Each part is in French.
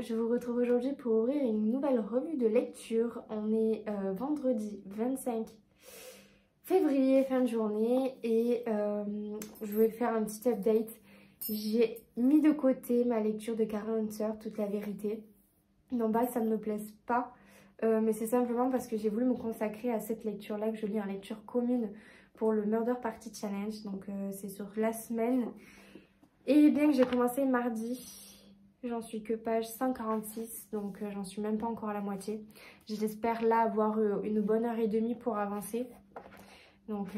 je vous retrouve aujourd'hui pour ouvrir une nouvelle revue de lecture. On est vendredi 25 février, fin de journée, et je vais faire un petit update. J'ai mis de côté ma lecture de Kara Hunter, toute la vérité. Non pas que ça ne me plaise pas, mais c'est simplement parce que j'ai voulu me consacrer à cette lecture-là que je lis en lecture commune pour le Murder Party Challenge. Donc c'est sur la semaine. Et bien que j'ai commencé mardi, j'en suis que page 146, donc j'en suis même pas encore à la moitié. J'espère là avoir une bonne heure et demie pour avancer. Donc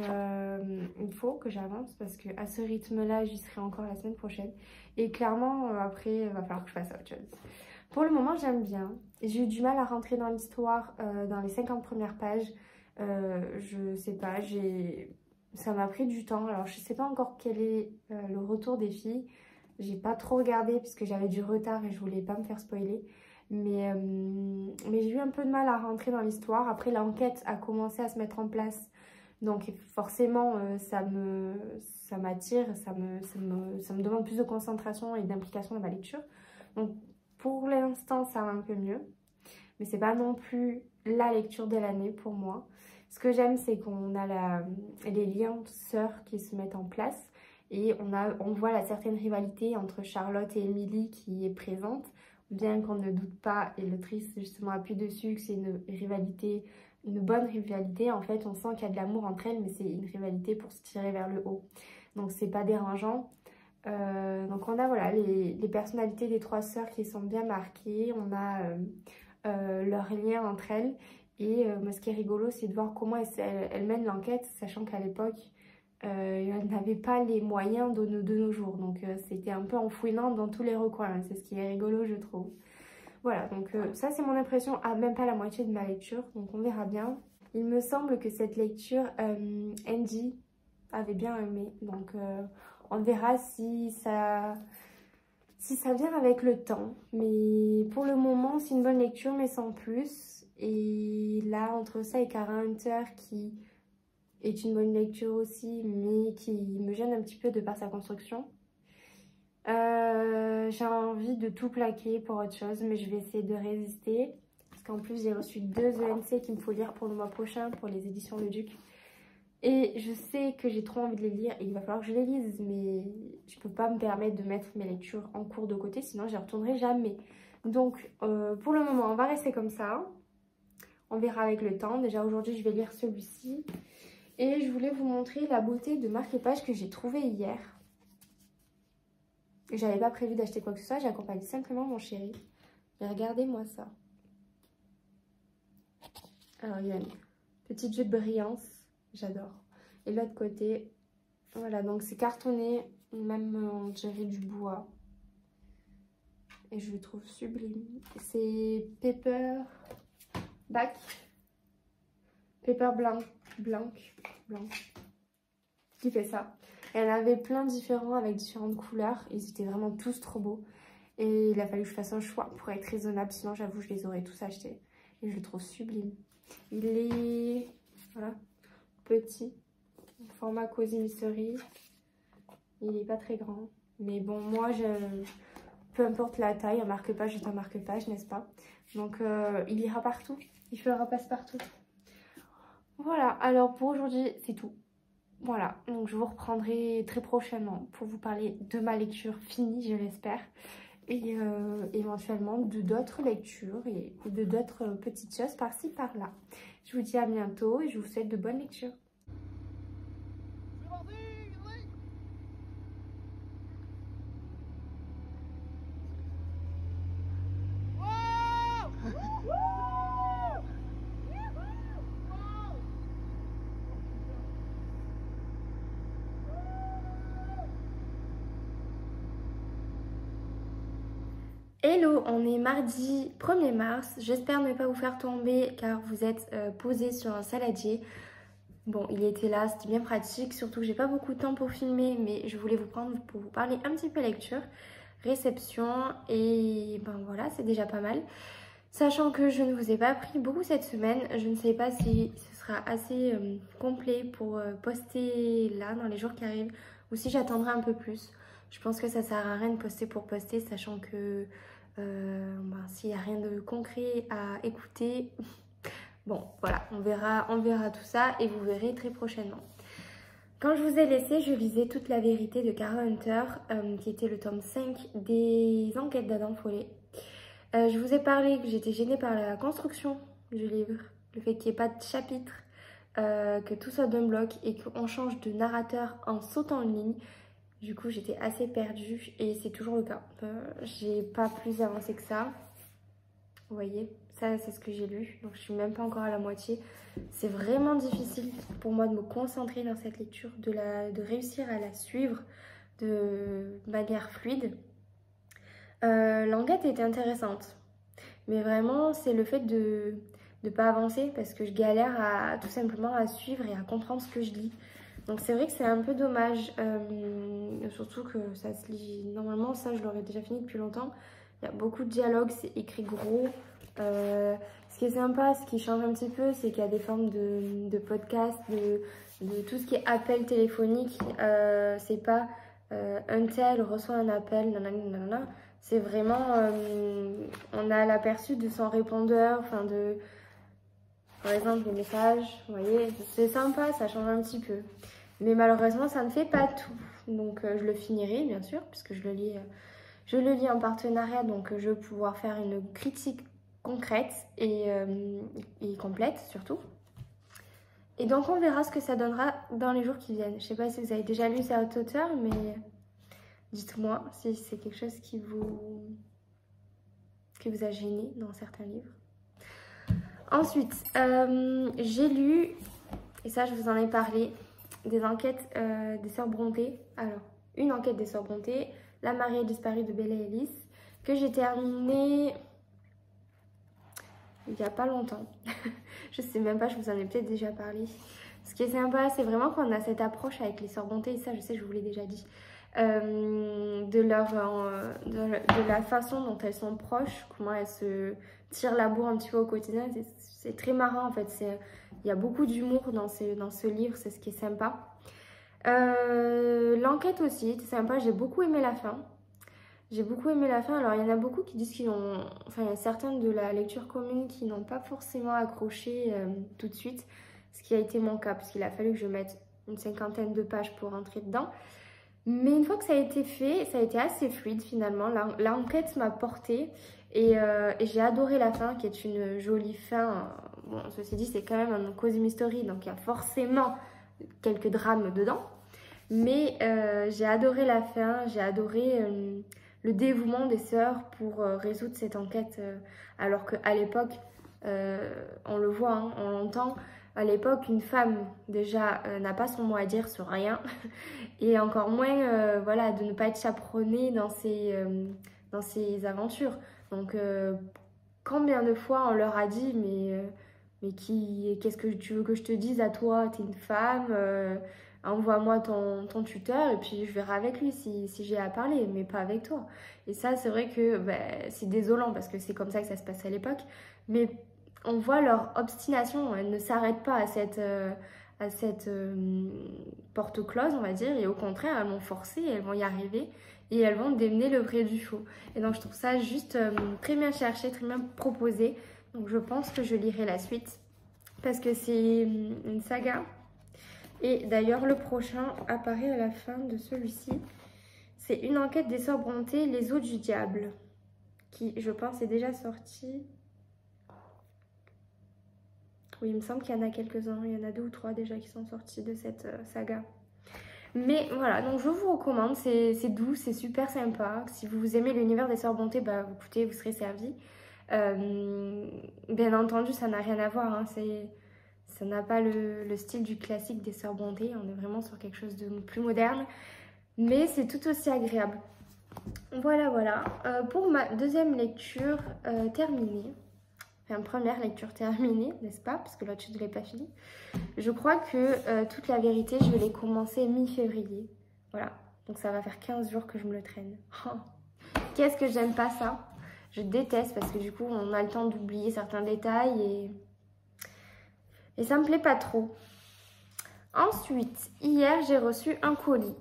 il faut que j'avance parce que à ce rythme-là, j'y serai encore la semaine prochaine. Et clairement, après, il va falloir que je fasse autre chose. Pour le moment, j'aime bien. J'ai eu du mal à rentrer dans l'histoire dans les 50 premières pages. Je sais pas, ça m'a pris du temps. Alors, je sais pas encore quel est le retour des filles. J'ai pas trop regardé puisque j'avais du retard et je voulais pas me faire spoiler. Mais j'ai eu un peu de mal à rentrer dans l'histoire. Après, l'enquête a commencé à se mettre en place. Donc forcément, ça m'attire, ça me demande plus de concentration et d'implication dans ma lecture. Donc pour l'instant, ça va un peu mieux. Mais c'est pas non plus la lecture de l'année pour moi. Ce que j'aime, c'est qu'on a les liens sœurs qui se mettent en place. Et on voit la certaine rivalité entre Charlotte et Emily qui est présente. Bien qu'on ne doute pas, et l'autrice justement appuie dessus, que c'est une rivalité, une bonne rivalité. En fait, on sent qu'il y a de l'amour entre elles, mais c'est une rivalité pour se tirer vers le haut. Donc c'est pas dérangeant. Donc on a voilà, les personnalités des trois sœurs qui sont bien marquées. On a leur lien entre elles. Et moi, ce qui est rigolo, c'est de voir comment elles mènent l'enquête, sachant qu'à l'époque, elles n'avaient pas les moyens de nos jours. Donc c'était un peu en fouinant dans tous les recoins. C'est ce qui est rigolo, je trouve. Voilà, donc ça c'est mon impression à même pas la moitié de ma lecture. Donc on verra bien. Il me semble que cette lecture, Angie avait bien aimé. Donc on verra si ça vient avec le temps. Mais pour le moment, c'est une bonne lecture, mais sans plus. Et là, entre ça et Kara Hunter, qui est une bonne lecture aussi, mais qui me gêne un petit peu de par sa construction. J'ai envie de tout plaquer pour autre chose, mais je vais essayer de résister. Parce qu'en plus, j'ai reçu 2 ENC qu'il me faut lire pour le mois prochain, pour les éditions Le Duc. Et je sais que j'ai trop envie de les lire et il va falloir que je les lise, mais je peux pas me permettre de mettre mes lectures en cours de côté, sinon j'y retournerai jamais. Donc pour le moment, on va rester comme ça. On verra avec le temps. Déjà aujourd'hui, je vais lire celui-ci. Et je voulais vous montrer la beauté de marque-page que j'ai trouvé hier. J'avais pas prévu d'acheter quoi que ce soit, j'ai accompagné simplement mon chéri. Et regardez-moi ça. Alors il y a une petite jeu de brillance, j'adore. Et de l'autre côté, voilà, donc c'est cartonné, même on dirait du bois. Et je le trouve sublime. C'est Paper Back, Paper Blanc, qui fait ça. Et elle avait plein de différents avec différentes couleurs. Ils étaient vraiment tous trop beaux. Et il a fallu que je fasse un choix pour être raisonnable. Sinon, j'avoue, je les aurais tous achetés. Et je le trouve sublime. Il est voilà, petit. Format Cozy Mystery. Il n'est pas très grand. Mais bon, moi, peu importe la taille, un marque-page est un marque-page, n'est-ce pas? Donc, il ira partout. Il fera passe-partout. Voilà, alors pour aujourd'hui, c'est tout. Voilà, donc je vous reprendrai très prochainement pour vous parler de ma lecture finie, je l'espère. Et éventuellement de d'autres lectures et de d'autres petites choses par-ci, par-là. Je vous dis à bientôt et je vous souhaite de bonnes lectures. Hello, on est mardi 1er mars. J'espère ne pas vous faire tomber car vous êtes posé sur un saladier. Bon, il était là, c'était bien pratique. Surtout que j'ai pas beaucoup de temps pour filmer, mais je voulais vous prendre pour vous parler un petit peu lecture, réception et ben voilà, c'est déjà pas mal. Sachant que je ne vous ai pas pris beaucoup cette semaine, je ne sais pas si ce sera assez complet pour poster là dans les jours qui arrivent ou si j'attendrai un peu plus. Je pense que ça sert à rien de poster pour poster, sachant que S'il n'y a rien de concret à écouter, bon voilà, on verra tout ça et vous verrez très prochainement. Quand je vous ai laissé, je lisais Toute la vérité de Kara Hunter, qui était le tome 5 des enquêtes d'Adam Follet. Je vous ai parlé que j'étais gênée par la construction du livre, le fait qu'il n'y ait pas de chapitre, que tout soit d'un bloc et qu'on change de narrateur en sautant une ligne. Du coup, j'étais assez perdue et c'est toujours le cas. J'ai pas plus avancé que ça. Vous voyez, ça c'est ce que j'ai lu, donc je suis même pas encore à la moitié. C'est vraiment difficile pour moi de me concentrer dans cette lecture, de réussir à la suivre de manière fluide. L'enquête était intéressante, mais vraiment c'est le fait de ne pas avancer parce que je galère tout simplement à suivre et à comprendre ce que je lis. Donc c'est vrai que c'est un peu dommage, surtout que ça se lit, normalement ça je l'aurais déjà fini depuis longtemps. Il y a beaucoup de dialogues, c'est écrit gros. Ce qui est sympa, ce qui change un petit peu, c'est qu'il y a des formes de podcasts, de tout ce qui est appel téléphonique. C'est pas un tel reçoit un appel, nanana. C'est vraiment, on a l'aperçu de son répondeur, enfin par exemple, les messages, vous voyez, c'est sympa, ça change un petit peu. Mais malheureusement, ça ne fait pas tout. Donc, je le finirai, bien sûr, puisque je le lis en partenariat, donc je vais pouvoir faire une critique concrète et complète, surtout. Et donc, on verra ce que ça donnera dans les jours qui viennent. Je ne sais pas si vous avez déjà lu cet auteur, mais dites-moi si c'est quelque chose qui vous a gêné dans certains livres. Ensuite, j'ai lu, et ça je vous en ai parlé, des enquêtes des sœurs Brontë. Alors, une enquête des sœurs Brontë, La mariée disparue de Bella Ellis, que j'ai terminée il n'y a pas longtemps. Je sais même pas, je vous en ai peut-être déjà parlé. Ce qui est sympa, c'est vraiment qu'on a cette approche avec les sœurs Brontë, et ça je sais, je vous l'ai déjà dit, de la façon dont elles sont proches, comment elles se tirent la bourre un petit peu au quotidien. C'est très marrant en fait, il y a beaucoup d'humour dans ce livre, c'est ce qui est sympa. L'enquête aussi, c'est sympa, j'ai beaucoup aimé la fin. Alors il y en a beaucoup qui disent il y a certaines de la lecture commune qui n'ont pas forcément accroché tout de suite, ce qui a été mon cas, parce qu'il a fallu que je mette une 50aine de pages pour rentrer dedans. Mais une fois que ça a été fait, ça a été assez fluide finalement. L'enquête m'a portée et j'ai adoré la fin, qui est une jolie fin. Bon, ceci dit, c'est quand même un cozy mystery, donc il y a forcément quelques drames dedans. Mais j'ai adoré la fin, j'ai adoré le dévouement des sœurs pour résoudre cette enquête. Alors qu'à l'époque, on le voit, hein, on l'entend, à l'époque, une femme, déjà, n'a pas son mot à dire sur rien. Et encore moins, voilà, de ne pas être chaperonnée dans ses aventures. Donc, combien de fois on leur a dit, mais qu'est-ce que tu veux que je te dise à toi? T'es une femme, envoie-moi ton tuteur et puis je verrai avec lui si j'ai à parler, mais pas avec toi. Et ça, c'est vrai que c'est désolant parce que c'est comme ça que ça se passe à l'époque. Mais on voit leur obstination, elles ne s'arrêtent pas à cette porte close, on va dire, et au contraire, elles vont forcer, elles vont y arriver et elles vont démêler le vrai du faux. Et donc, je trouve ça juste très bien cherché, très bien proposé. Donc, je pense que je lirai la suite parce que c'est une saga. Et d'ailleurs, le prochain apparaît à la fin de celui-ci. C'est une enquête des sœurs Brontë, Les Eaux du Diable, qui, je pense, est déjà sortie. Oui, il me semble qu'il y en a quelques-uns. Il y en a 2 ou 3 déjà qui sont sortis de cette saga. Mais voilà, donc je vous recommande. C'est doux, c'est super sympa. Si vous aimez l'univers des sœurs Brontë, écoutez, vous serez servis. Bien entendu, ça n'a rien à voir. Hein, ça n'a pas le style du classique des sœurs Brontë. On est vraiment sur quelque chose de plus moderne. Mais c'est tout aussi agréable. Voilà. Pour ma deuxième lecture terminée. Enfin, première lecture terminée, n'est-ce pas? Parce que l'autre, je ne l'ai pas fini. Je crois que Toute la vérité, je vais les commencer mi-février. Voilà. Donc ça va faire 15 jours que je me le traîne. Qu'est-ce que j'aime pas ça? Je déteste parce que du coup, on a le temps d'oublier certains détails et ça me plaît pas trop. Ensuite, hier, j'ai reçu un colis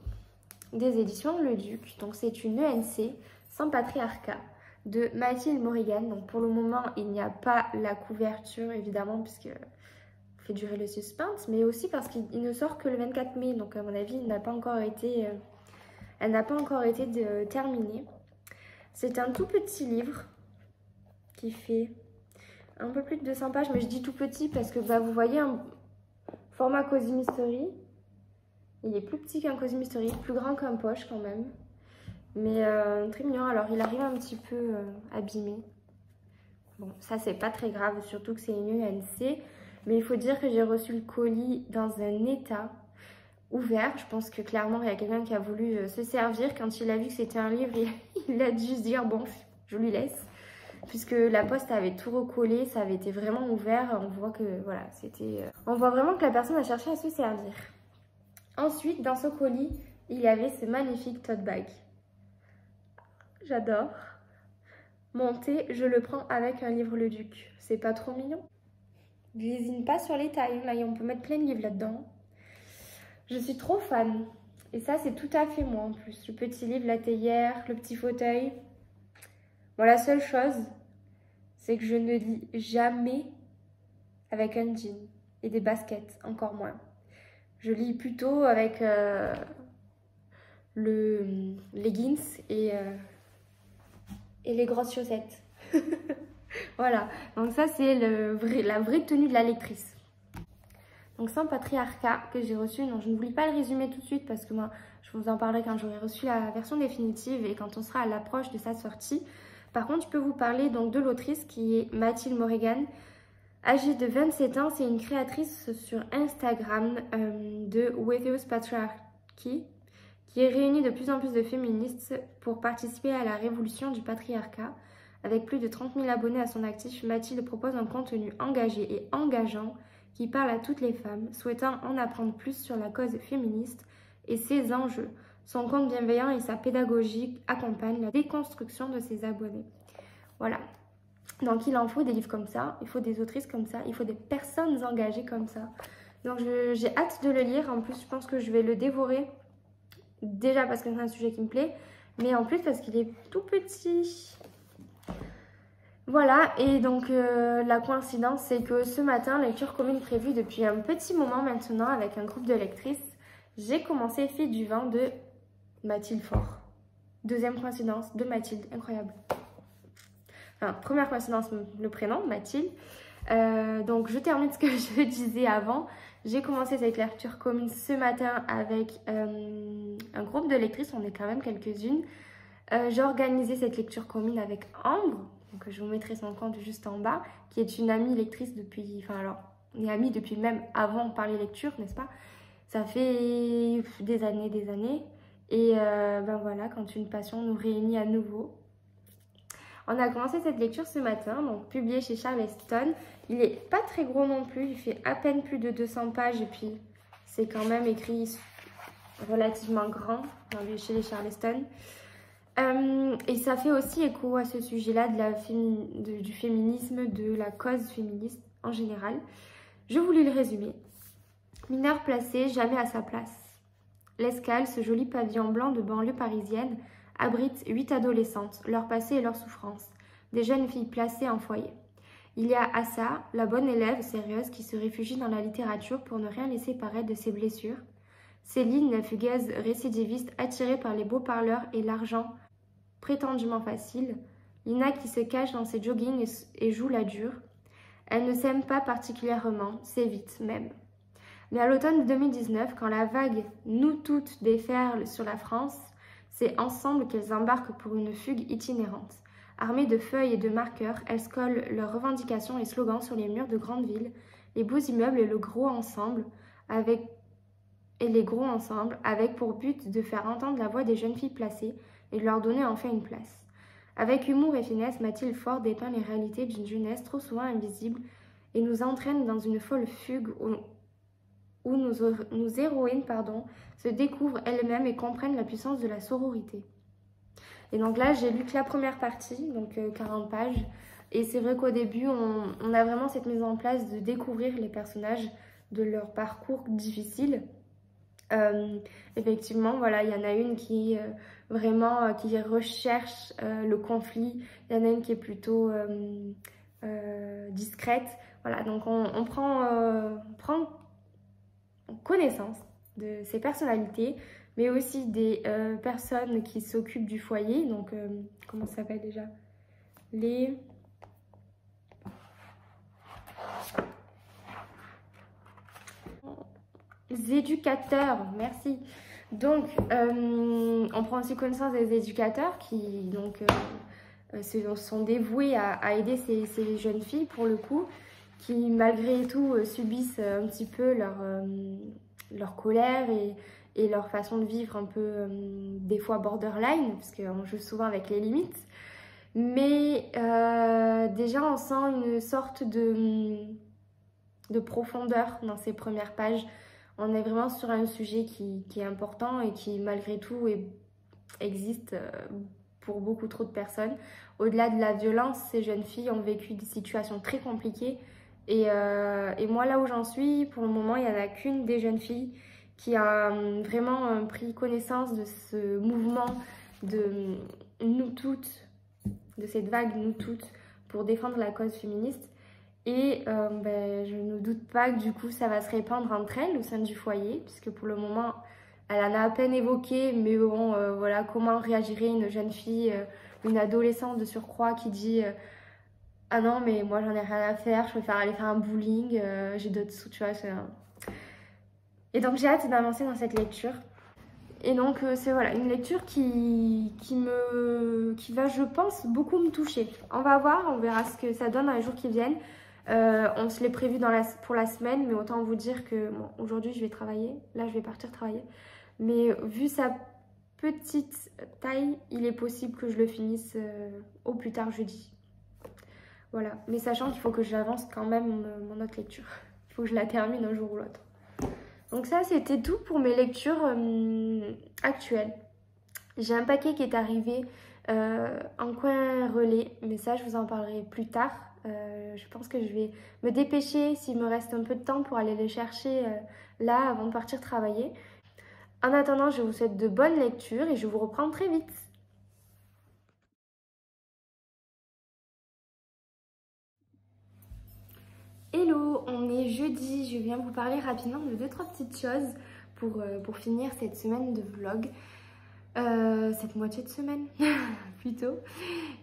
des éditions Le Duc. Donc c'est une ENC sans patriarcat. de Mathilde Morrigan. Donc pour le moment, il n'y a pas la couverture évidemment puisque fait durer le suspense, mais aussi parce qu'il ne sort que le 24 mai. Donc à mon avis, elle n'a pas encore été terminée. C'est un tout petit livre qui fait un peu plus de 200 pages, mais je dis tout petit parce que bah, vous voyez un format Cozy Mystery. Il est plus petit qu'un Cozy Mystery, plus grand qu'un poche quand même. Mais très mignon. Alors il arrive un petit peu abîmé. Bon, ça c'est pas très grave, surtout que c'est une UNC. Mais il faut dire que j'ai reçu le colis dans un état ouvert. Je pense que clairement il y a quelqu'un qui a voulu se servir. Quand il a vu que c'était un livre, il a dû se dire bon, je lui laisse. Puisque la poste avait tout recollé, ça avait été vraiment ouvert. On voit que voilà, c'était. On voit vraiment que la personne a cherché à se servir. Ensuite, dans ce colis, il y avait ce magnifique tote bag. J'adore. Mon thé, je le prends avec un livre Le Duc. C'est pas trop mignon? Je lésine pas sur les tailles. Là, on peut mettre plein de livres là-dedans. Je suis trop fan. Et ça, c'est tout à fait moi en plus. Le petit livre, la théière, le petit fauteuil. Bon, la seule chose, c'est que je ne lis jamais avec un jean et des baskets, encore moins. Je lis plutôt avec le leggings et les grosses chaussettes. Voilà, donc ça c'est la vraie tenue de la lectrice. Donc Sans Patriarcat que j'ai reçu, non je ne vous lis pas le résumé tout de suite parce que moi je vous en parlerai quand j'aurai reçu la version définitive et quand on sera à l'approche de sa sortie. Par contre je peux vous parler donc de l'autrice qui est Mathilde Morrigan. Âgée de 27 ans, c'est une créatrice sur Instagram de Without Patriarchy qui est réunie de plus en plus de féministes pour participer à la révolution du patriarcat. Avec plus de 30 000 abonnés à son actif, Mathilde propose un contenu engagé et engageant qui parle à toutes les femmes souhaitant en apprendre plus sur la cause féministe et ses enjeux. Son compte bienveillant et sa pédagogie accompagnent la déconstruction de ses abonnés. Voilà. Donc il en faut des livres comme ça, il faut des autrices comme ça, il faut des personnes engagées comme ça. Donc j'ai hâte de le lire, en plus je pense que je vais le dévorer. Déjà parce que c'est un sujet qui me plaît, mais en plus parce qu'il est tout petit. Voilà, et donc la coïncidence, c'est que ce matin, lecture commune prévue depuis un petit moment maintenant avec un groupe de lectrices, j'ai commencé Filles du vent de Mathilde Faure. Deuxième coïncidence de Mathilde, incroyable. Enfin, première coïncidence, le prénom, Mathilde. Donc je termine ce que je disais avant. J'ai commencé cette lecture commune ce matin avec un groupe de lectrices, on est quand même quelques-unes. J'ai organisé cette lecture commune avec Ambre, donc je vous mettrai son compte juste en bas, qui est une amie lectrice depuis, enfin alors, on est amies depuis même avant de parler lecture, n'est-ce pas? Ça fait des années, et ben voilà, quand une passion nous réunit à nouveau. On a commencé cette lecture ce matin, donc publié chez Charleston. Il n'est pas très gros non plus, il fait à peine plus de 200 pages, et puis c'est quand même écrit relativement grand chez les Charleston. Et ça fait aussi écho à ce sujet-là du féminisme, de la cause féministe en général. Je vous lis le résumé. Mineur placé, jamais à sa place. L'Escale, ce joli pavillon blanc de banlieue parisienne, abrite 8 adolescentes, leur passé et leurs souffrances, des jeunes filles placées en foyer. Il y a Assa, la bonne élève sérieuse qui se réfugie dans la littérature pour ne rien laisser paraître de ses blessures. Céline, la fugace récidiviste attirée par les beaux parleurs et l'argent prétendument facile. Lina qui se cache dans ses joggings et joue la dure. Elle ne s'aime pas particulièrement, s'évite même. Mais à l'automne 2019, quand la vague « Nous toutes » déferle sur la France, c'est ensemble qu'elles embarquent pour une fugue itinérante. Armées de feuilles et de marqueurs, elles collent leurs revendications et slogans sur les murs de grandes villes, les beaux immeubles et les gros ensembles, avec pour but de faire entendre la voix des jeunes filles placées et de leur donner enfin une place. Avec humour et finesse, Mathilde Faure dépeint les réalités d'une jeunesse trop souvent invisible et nous entraîne dans une folle fugue où nos héroïnes se découvrent elles-mêmes et comprennent la puissance de la sororité. Et donc là, j'ai lu que la première partie, donc 40 pages. Et c'est vrai qu'au début, on a vraiment cette mise en place de découvrir les personnages, de leur parcours difficile. Effectivement, voilà, il y en a une qui vraiment qui recherche le conflit, il y en a une qui est plutôt discrète. Voilà, donc on prend connaissance de ces personnalités, mais aussi des personnes qui s'occupent du foyer. Donc, comment ça s'appelle déjà? Les éducateurs, merci. Donc, on prend aussi connaissance des éducateurs qui donc sont dévoués à aider ces jeunes filles pour le coup, qui malgré tout subissent un petit peu leur colère et leur façon de vivre un peu des fois borderline, parce qu'on joue souvent avec les limites. Mais déjà on sent une sorte de profondeur dans ces premières pages. On est vraiment sur un sujet qui est important et qui malgré tout existe pour beaucoup trop de personnes. Au-delà de la violence, ces jeunes filles ont vécu des situations très compliquées. Et moi, là où j'en suis, pour le moment, il n'y en a qu'une des jeunes filles qui a vraiment pris connaissance de ce mouvement de nous toutes, de cette vague nous toutes, pour défendre la cause féministe. Et je ne doute pas que du coup, ça va se répandre entre elles au sein du foyer, puisque pour le moment, elle en a à peine évoqué, mais bon, voilà, comment réagirait une jeune fille, une adolescente de surcroît qui dit ah non, mais moi j'en ai rien à faire, je préfère aller faire un bowling, j'ai d'autres sous, tu vois. Et donc j'ai hâte d'avancer dans cette lecture. Et donc c'est voilà, une lecture qui va, je pense, beaucoup me toucher. On va voir, on verra ce que ça donne dans les jours qui viennent. On se l'est prévu pour la semaine, mais autant vous dire que bon, aujourd'hui je vais travailler, là je vais partir travailler. Mais vu sa petite taille, il est possible que je le finisse au plus tard jeudi. Voilà, mais sachant qu'il faut que j'avance quand même mon autre lecture. Il faut que je la termine un jour ou l'autre. Donc ça, c'était tout pour mes lectures actuelles. J'ai un paquet qui est arrivé en coin relais, mais ça, je vous en parlerai plus tard. Je pense que je vais me dépêcher s'il me reste un peu de temps pour aller les chercher là avant de partir travailler. En attendant, je vous souhaite de bonnes lectures et je vous reprends très vite. Hello, on est jeudi, je viens vous parler rapidement de 2-3 petites choses pour finir cette semaine de vlog. Cette moitié de semaine plutôt.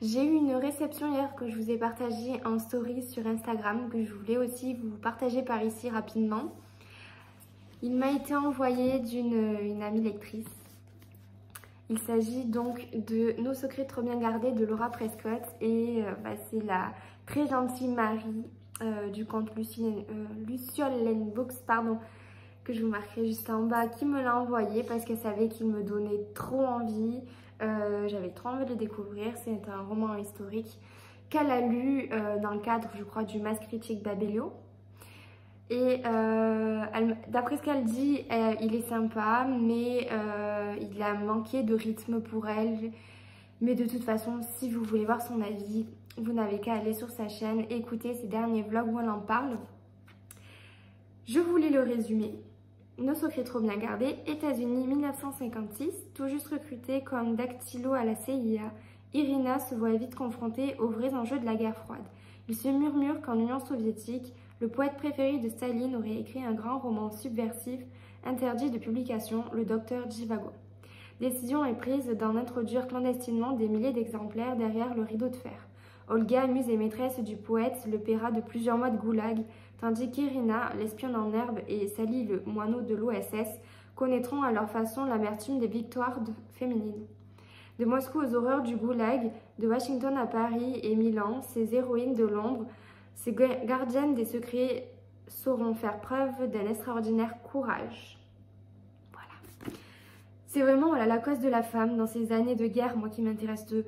J'ai eu une réception hier que je vous ai partagée en story sur Instagram, que je voulais aussi vous partager par ici rapidement. Il m'a été envoyé d'une amie lectrice. Il s'agit donc de Nos secrets trop bien gardés de Laura Prescott et c'est la très gentille Marie du compte Luciole Books, pardon, que je vous marquerai juste en bas, qui me l'a envoyé parce qu'elle savait qu'il me donnait trop envie. J'avais trop envie de le découvrir. C'est un roman historique qu'elle a lu dans le cadre, je crois, du Mass Critique Babelio. Et d'après ce qu'elle dit, il est sympa, mais il a manqué de rythme pour elle. Mais de toute façon, si vous voulez voir son avis, vous n'avez qu'à aller sur sa chaîne, écouter ses derniers vlogs où elle en parle. Je vous lis le résumé. Nos secrets trop bien gardés, États-Unis 1956, tout juste recrutée comme dactylo à la CIA, Irina se voit vite confrontée aux vrais enjeux de la guerre froide. Il se murmure qu'en Union soviétique, le poète préféré de Staline aurait écrit un grand roman subversif interdit de publication, le docteur Zhivago. Décision est prise d'en introduire clandestinement des milliers d'exemplaires derrière le rideau de fer. Olga, muse et maîtresse du poète, le paiera de plusieurs mois de goulag, tandis qu'Irina, l'espionne en herbe, et Sally, le moineau de l'OSS, connaîtront à leur façon l'amertume des victoires féminines. De Moscou aux horreurs du goulag, de Washington à Paris et Milan, ces héroïnes de l'ombre, ces gardiennes des secrets sauront faire preuve d'un extraordinaire courage. Voilà. C'est vraiment voilà, la cause de la femme dans ces années de guerre, moi qui m'intéresse de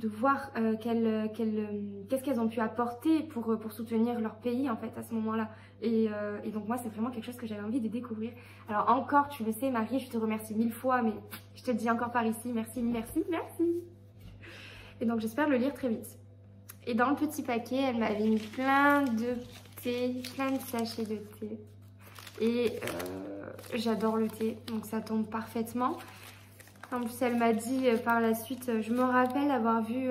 voir qu'est-ce qu'elles ont pu apporter pour soutenir leur pays en fait à ce moment-là. Et donc moi c'est vraiment quelque chose que j'avais envie de découvrir. Alors encore, tu le sais Marie, je te remercie 1000 fois, mais je te le dis encore par ici, merci, merci, merci. Et donc j'espère le lire très vite. Et dans le petit paquet, elle m'avait mis plein de thé, plein de sachets de thé. et j'adore le thé, donc ça tombe parfaitement. En plus, elle m'a dit par la suite, je me rappelle avoir vu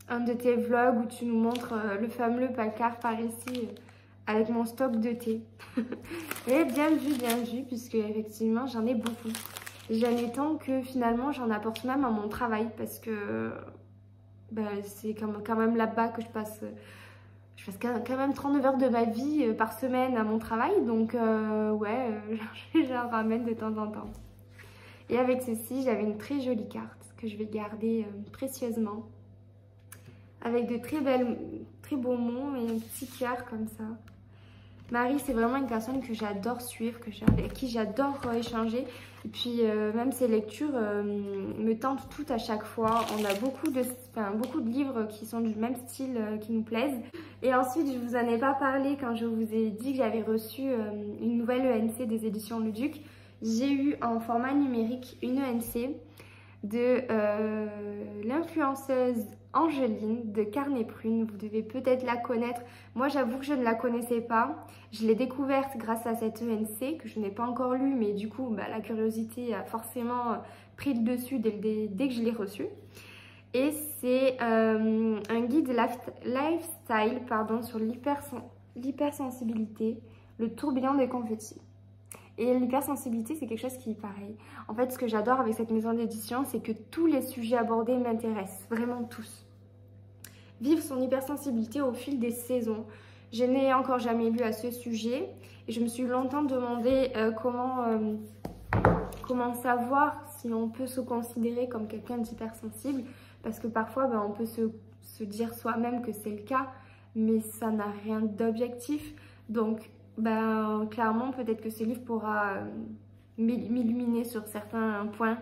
un de tes vlogs où tu nous montres le fameux placard par ici avec mon stock de thé. Et bien vu, puisque effectivement j'en ai beaucoup. J'en ai tant que finalement j'en apporte même à mon travail parce que c'est quand même là-bas que je passe quand même 39 heures de ma vie par semaine à mon travail. Donc ouais, j'en ramène de temps en temps. Et avec ceci, j'avais une très jolie carte que je vais garder précieusement. Avec de très beaux mots et un petit cœur comme ça. Marie, c'est vraiment une personne que j'adore suivre, avec qui j'adore échanger. Et puis, même ses lectures me tentent toutes à chaque fois. On a beaucoup de livres qui sont du même style, qui nous plaisent. Et ensuite, je vous en ai pas parlé quand je vous ai dit que j'avais reçu une nouvelle ENC des éditions Le Duc. J'ai eu en format numérique une ENC de l'influenceuse Angeline de Carnet Prune. Vous devez peut-être la connaître. Moi, j'avoue que je ne la connaissais pas. Je l'ai découverte grâce à cette ENC que je n'ai pas encore lue, mais du coup, la curiosité a forcément pris le dessus dès que je l'ai reçue. Et c'est un guide lifestyle sur l'hypersensibilité, le tourbillon des confettis. Et l'hypersensibilité, c'est quelque chose qui est pareil. En fait, ce que j'adore avec cette maison d'édition, c'est que tous les sujets abordés m'intéressent, vraiment tous. Vivre son hypersensibilité au fil des saisons. Je n'ai encore jamais lu à ce sujet et je me suis longtemps demandé comment savoir si on peut se considérer comme quelqu'un d'hypersensible, parce que parfois on peut se dire soi-même que c'est le cas, mais ça n'a rien d'objectif. Donc clairement, peut-être que ce livre pourra m'illuminer sur certains points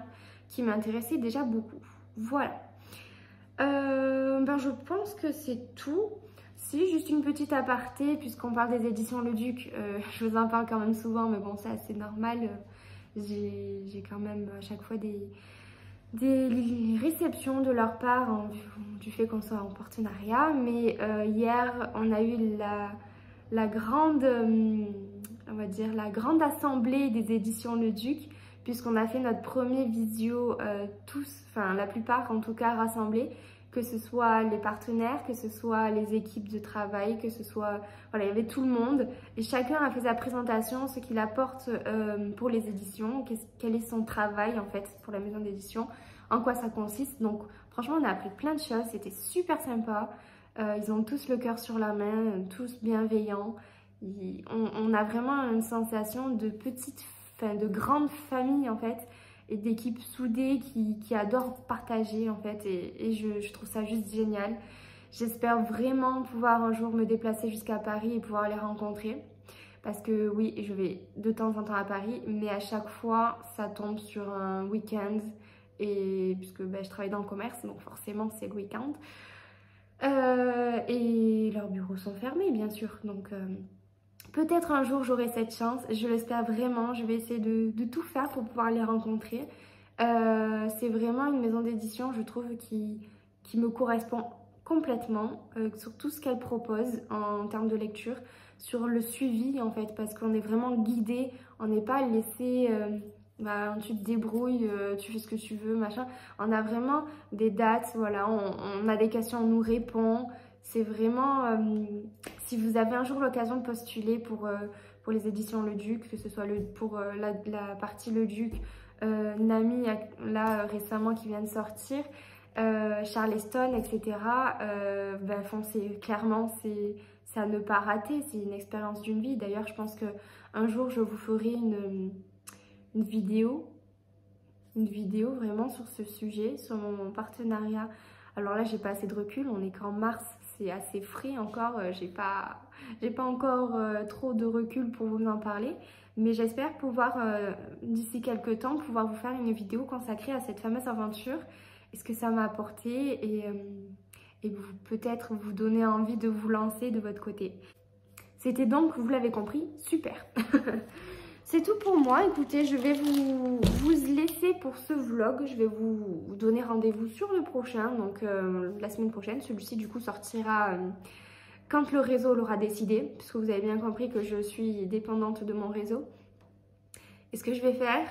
qui m'intéressaient déjà beaucoup. Voilà. Je pense que c'est tout. Si, juste une petite aparté, puisqu'on parle des éditions Le Duc, je vous en parle quand même souvent, mais bon, c'est assez normal. J'ai quand même à chaque fois des réceptions de leur part du fait qu'on soit en partenariat. Mais hier, on a eu la grande, on va dire, la grande assemblée des éditions Le Duc, puisqu'on a fait notre premier visio la plupart en tout cas rassemblés, que ce soit les partenaires, que ce soit les équipes de travail, que ce soit, voilà, il y avait tout le monde et chacun a fait sa présentation, ce qu'il apporte pour les éditions, quel est son travail en fait pour la maison d'édition, en quoi ça consiste. Donc franchement, on a appris plein de choses, c'était super sympa. Ils ont tous le cœur sur la main, tous bienveillants. On a vraiment une sensation de de grande famille en fait, et d'équipes soudées qui adorent partager en fait. Et je trouve ça juste génial. J'espère vraiment pouvoir un jour me déplacer jusqu'à Paris et pouvoir les rencontrer. Parce que oui, je vais de temps en temps à Paris, mais à chaque fois, ça tombe sur un week-end. Et puisque je travaille dans le commerce, donc forcément, c'est le week-end. Et leurs bureaux sont fermés, bien sûr. Donc, peut-être un jour, j'aurai cette chance. Je l'espère vraiment. Je vais essayer de tout faire pour pouvoir les rencontrer. C'est vraiment une maison d'édition, je trouve, qui me correspond complètement sur tout ce qu'elle propose en termes de lecture, sur le suivi, en fait, parce qu'on est vraiment guidé. On n'est pas laissé... tu te débrouilles, tu fais ce que tu veux, machin. On a vraiment des dates, voilà, on a des questions, on nous répond. C'est vraiment, si vous avez un jour l'occasion de postuler pour les éditions Le Duc, que ce soit pour la partie Le Duc, Nami, là récemment qui vient de sortir, Charleston, etc. Foncez, clairement, c'est à ne pas rater, c'est une expérience d'une vie. D'ailleurs, je pense qu'un jour, je vous ferai une vidéo vraiment sur ce sujet, sur mon partenariat. Alors là, j'ai pas assez de recul, on est qu'en mars, c'est assez frais encore, j'ai pas encore trop de recul pour vous en parler, mais j'espère pouvoir, d'ici quelques temps, pouvoir vous faire une vidéo consacrée à cette fameuse aventure, et ce que ça m'a apporté, et peut-être vous donner envie de vous lancer de votre côté. C'était donc, vous l'avez compris, super. C'est tout pour moi. Écoutez, je vais vous laisser pour ce vlog. Je vais vous donner rendez-vous sur le prochain, donc la semaine prochaine. Celui-ci, du coup, sortira quand le réseau l'aura décidé, puisque vous avez bien compris que je suis dépendante de mon réseau. Et ce que je vais faire,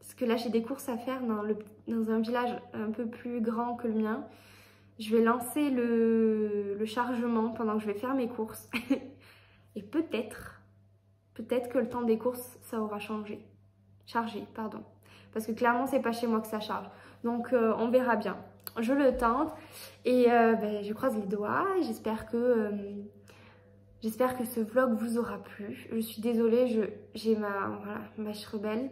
parce que là j'ai des courses à faire dans un village un peu plus grand que le mien, je vais lancer le chargement pendant que je vais faire mes courses. Et peut-être que le temps des courses, ça aura changé. Chargé, pardon. Parce que clairement, c'est pas chez moi que ça charge. Donc, on verra bien. Je le tente et je croise les doigts. J'espère que ce vlog vous aura plu. Je suis désolée, j'ai ma mèche rebelle.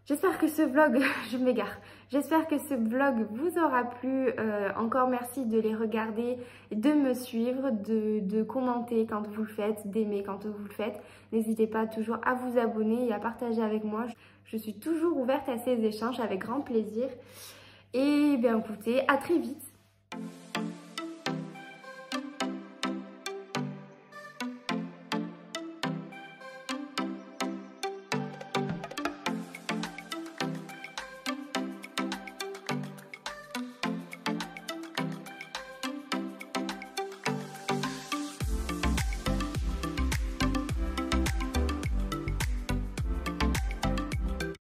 J'espère que ce vlog, je m'égare, j'espère que ce vlog vous aura plu. Encore merci de les regarder, de me suivre, de commenter quand vous le faites, d'aimer quand vous le faites. N'hésitez pas toujours à vous abonner et à partager avec moi. Je suis toujours ouverte à ces échanges avec grand plaisir. Et bien écoutez, à très vite.